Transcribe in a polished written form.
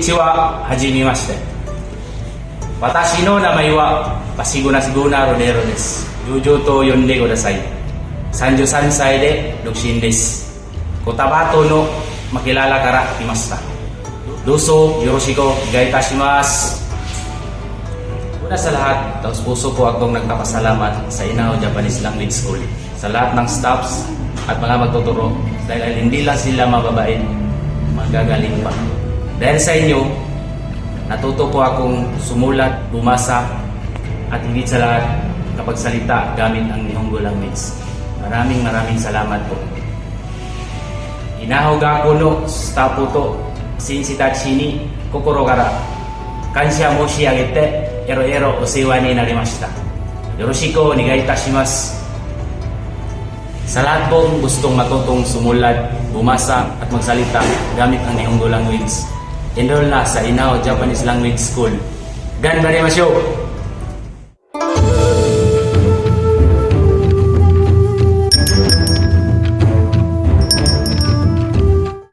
Konnichiwa, hajimemashite. Watashi no namai wa Pasiguna Rodero desu. Juju to yonde kudasai. 33 歳で独身です。Kotabato no makilala kara kimasta. Doso, yoroshiku, higay itashimasu. Una sa lahat, taos puso ko akong nagpapasalamat sa Inao Japanese Language School, sa lahat ng staffs at mga magtuturo dahil hindi lang sila mababait, magagaling pa. Dahil sa inyo, natuto ko akong sumulat, bumasa at higit sa lahat kapag salita gamit ang Nihongo language. Maraming salamat po. Inahoga ko no staff to shinshi tachi ni kokoro kara kansha moshiagete ero osewa ni narimashita. Yoroshiku onegai itashimasu. Sa lahat pong gustong matutong sumulat, bumasa at magsalita gamit ang Nihongo language, enroll na sa Inao Japanese Language School. Ganbarimashou!